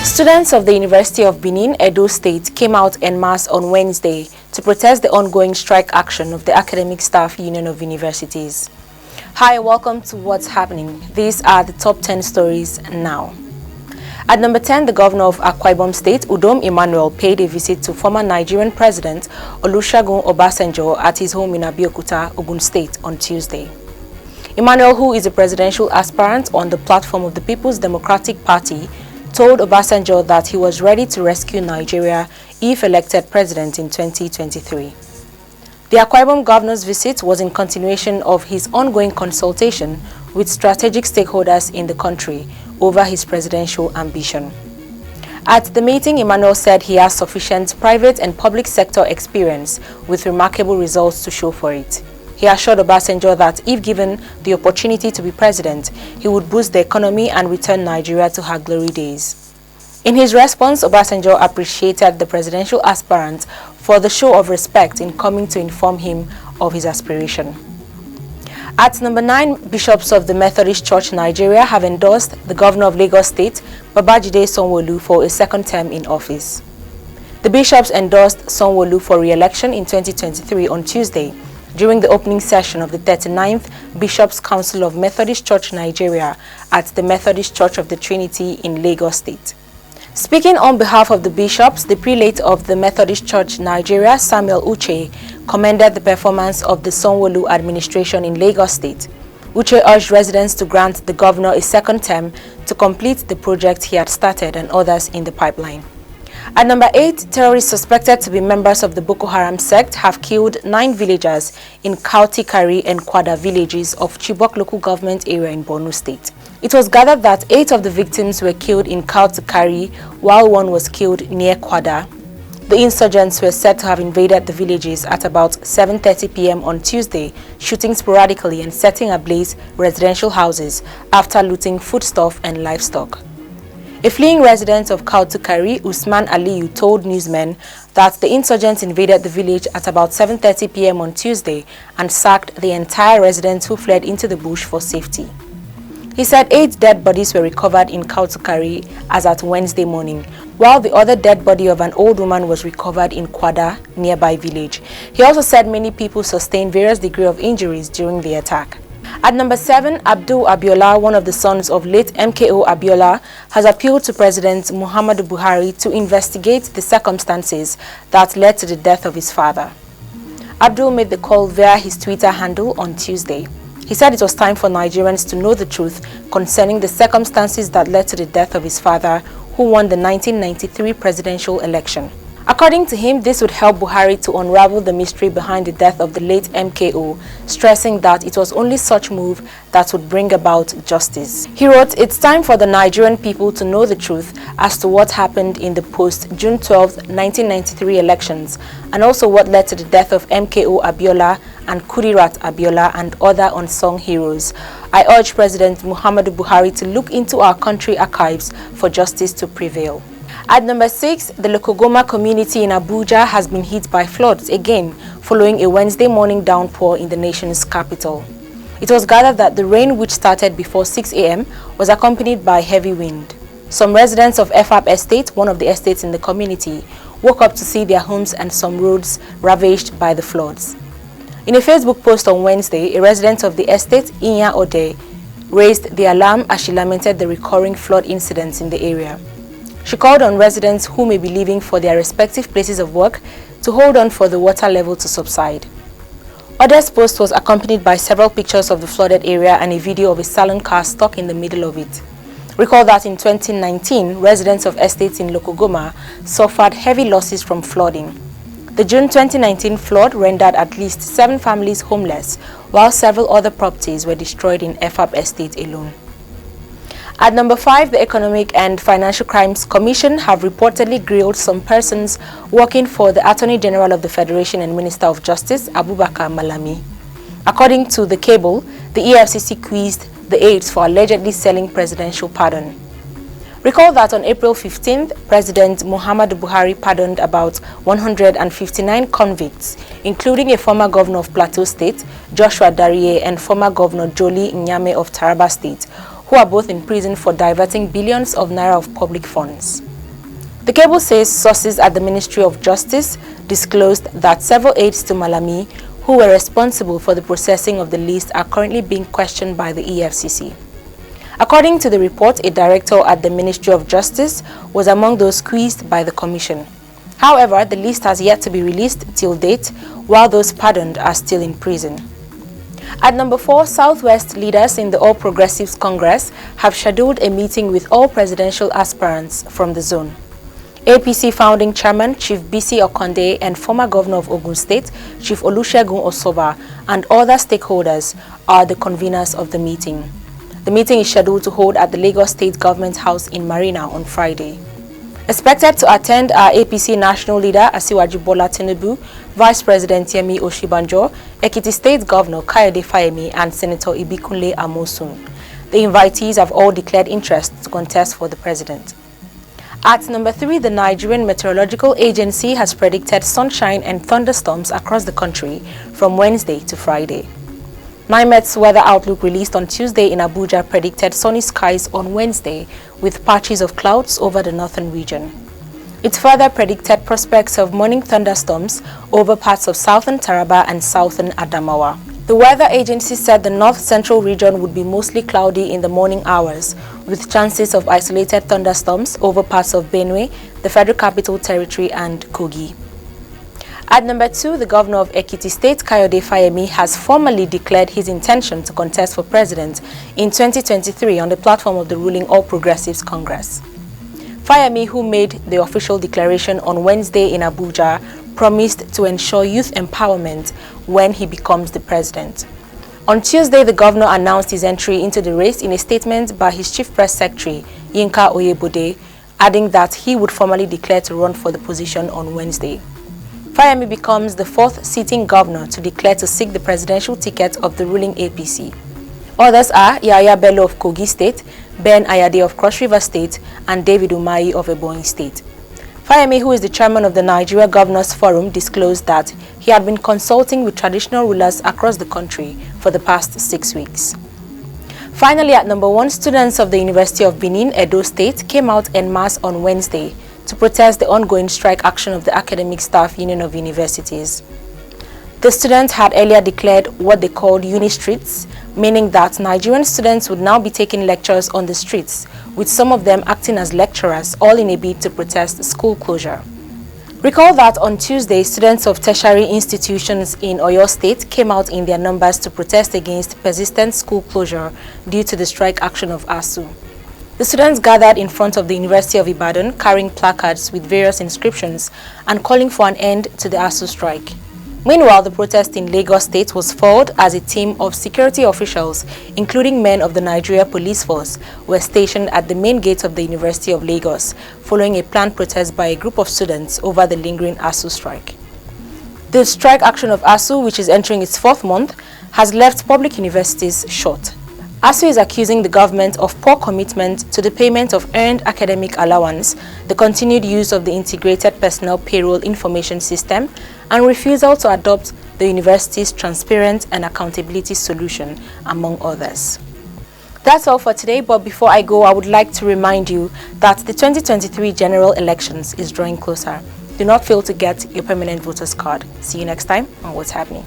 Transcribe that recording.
Students of the University of Benin, Edo State, came out en masse on Wednesday to protest the ongoing strike action of the Academic Staff Union of Universities. Hi, welcome to What's Happening. These are the top 10 stories now. At number 10, the governor of Akwa Ibom State, Udom Emmanuel, paid a visit to former Nigerian President Olusegun Obasanjo at his home in Abeokuta, Ogun State, on Tuesday. Emmanuel, who is a presidential aspirant on the platform of the People's Democratic Party, told Obasanjo that he was ready to rescue Nigeria if elected president in 2023. The Akwa Ibom governor's visit was in continuation of his ongoing consultation with strategic stakeholders in the country over his presidential ambition. At the meeting, Emmanuel said he has sufficient private and public sector experience with remarkable results to show for it. He assured Obasanjo that if given the opportunity to be president, he would boost the economy and return Nigeria to her glory days. In his response, Obasanjo appreciated the presidential aspirant for the show of respect in coming to inform him of his aspiration. At number 9, bishops of the Methodist Church Nigeria have endorsed the governor of Lagos State, Babajide Sanwo-Olu, for a second term in office. The bishops endorsed Sanwo-Olu for re-election in 2023 on Tuesday, during the opening session of the 39th Bishops' Council of Methodist Church Nigeria at the Methodist Church of the Trinity in Lagos State. Speaking on behalf of the bishops, the prelate of the Methodist Church Nigeria, Samuel Uche, commended the performance of the Sanwo-Olu administration in Lagos State. Uche urged residents to grant the governor a second term to complete the project he had started and others in the pipeline. At number 8, terrorists suspected to be members of the Boko Haram sect have killed 9 villagers in Kautikari and Kwada villages of Chibok local government area in Borno State. It was gathered that 8 of the victims were killed in Kautikari, while 1 was killed near Kwada. The insurgents were said to have invaded the villages at about 7:30 p.m. on Tuesday, shooting sporadically and setting ablaze residential houses after looting foodstuff and livestock. A fleeing resident of Kautukari, Usman Aliyu, told newsmen that the insurgents invaded the village at about 7:30 p.m. on Tuesday and sacked the entire residents who fled into the bush for safety. He said 8 dead bodies were recovered in Kautukari as at Wednesday morning, while the other dead body of an old woman was recovered in Kwada, nearby village. He also said many people sustained various degrees of injuries during the attack. At number 7, Abdul Abiola, one of the sons of late MKO Abiola, has appealed to President Buhari to investigate the circumstances that led to the death of his father. Abdul made the call via his Twitter handle on Tuesday. He said it was time for Nigerians to know the truth concerning the circumstances that led to the death of his father, who won the 1993 presidential election. According to him, this would help Buhari to unravel the mystery behind the death of the late MKO, stressing that it was only such move that would bring about justice. He wrote, "It's time for the Nigerian people to know the truth as to what happened in the post-June 12, 1993 elections, and also what led to the death of MKO Abiola and Kudirat Abiola and other unsung heroes. I urge President Muhammadu Buhari to look into our country archives for justice to prevail." At number 6, the Lokogoma community in Abuja has been hit by floods again following a Wednesday morning downpour in the nation's capital. It was gathered that the rain, which started before 6 a.m., was accompanied by heavy wind. Some residents of FAP Estate, one of the estates in the community, woke up to see their homes and some roads ravaged by the floods. In a Facebook post on Wednesday, a resident of the estate, Inya Ode, raised the alarm as she lamented the recurring flood incidents in the area. She called on residents who may be leaving for their respective places of work to hold on for the water level to subside. Ode's post was accompanied by several pictures of the flooded area and a video of a salon car stuck in the middle of it. Recall that in 2019, residents of estates in Lokogoma suffered heavy losses from flooding. The June 2019 flood rendered at least 7 families homeless, while several other properties were destroyed in FAP Estate alone. At number 5, the Economic and Financial Crimes Commission have reportedly grilled some persons working for the Attorney General of the Federation and Minister of Justice, Abubakar Malami. According to the cable, the EFCC quizzed the aides for allegedly selling presidential pardon. Recall that on April 15th, President Muhammadu Buhari pardoned about 159 convicts, including a former governor of Plateau State, Joshua Dariye, and former governor Joli Nyame of Taraba State, who are both in prison for diverting billions of naira of public funds. The cable says sources at the Ministry of Justice disclosed that several aides to Malami who were responsible for the processing of the list are currently being questioned by the EFCC. According to the report, a director at the Ministry of Justice was among those squeezed by the commission. However, the list has yet to be released till date, while those pardoned are still in prison. At number 4, Southwest leaders in the All Progressives Congress have scheduled a meeting with all presidential aspirants from the zone. APC founding chairman Chief Bisi Okonde and former governor of Ogun State, Chief Olusegun Osoba, and other stakeholders are the conveners of the meeting. The meeting is scheduled to hold at the Lagos State Government House in Marina on Friday. Expected to attend are APC national leader Asiwaju Bola Tinubu, Vice President Yemi Oshibanjo, Ekiti State Governor Kayode Fayemi, and Senator Ibikunle Amosun. The invitees have all declared interest to contest for the president. At number 3, the Nigerian Meteorological Agency has predicted sunshine and thunderstorms across the country from Wednesday to Friday. NIMET's weather outlook released on Tuesday in Abuja predicted sunny skies on Wednesday with patches of clouds over the northern region. It further predicted prospects of morning thunderstorms over parts of southern Taraba and southern Adamawa. The weather agency said the north-central region would be mostly cloudy in the morning hours, with chances of isolated thunderstorms over parts of Benue, the Federal Capital Territory, and Kogi. At number 2, the governor of Ekiti State, Kayode Fayemi, has formally declared his intention to contest for president in 2023 on the platform of the ruling All Progressives Congress. Fayemi, who made the official declaration on Wednesday in Abuja, promised to ensure youth empowerment when he becomes the president. On Tuesday, the governor announced his entry into the race in a statement by his chief press secretary, Yinka Oyebode, adding that he would formally declare to run for the position on Wednesday. Fayemi becomes the 4th sitting governor to declare to seek the presidential ticket of the ruling APC. Others are Yaya Bello of Kogi State, Ben Ayade of Cross River State, and David Umahi of Ebonyi State. Fayemi, who is the chairman of the Nigeria Governors Forum, disclosed that he had been consulting with traditional rulers across the country for the past 6 weeks. Finally, at number 1, students of the University of Benin, Edo State, came out en masse on Wednesday to protest the ongoing strike action of the Academic Staff Union of Universities. The students had earlier declared what they called uni-streets, meaning that Nigerian students would now be taking lectures on the streets, with some of them acting as lecturers, all in a bid to protest school closure. Recall that on Tuesday, students of tertiary institutions in Oyo State came out in their numbers to protest against persistent school closure due to the strike action of ASUU. The students gathered in front of the University of Ibadan carrying placards with various inscriptions and calling for an end to the ASUU strike. Meanwhile, the protest in Lagos State was foiled as a team of security officials, including men of the Nigeria Police Force, were stationed at the main gate of the University of Lagos, following a planned protest by a group of students over the lingering ASUU strike. The strike action of ASUU, which is entering its 4th month, has left public universities short. ASUU is accusing the government of poor commitment to the payment of earned academic allowance, the continued use of the Integrated Personnel Payroll Information System, and refusal to adopt the university's transparent and accountability solution, among others. That's all for today, but before I go, I would like to remind you that the 2023 general elections is drawing closer. Do not fail to get your permanent voter's card. See you next time on What's Happening.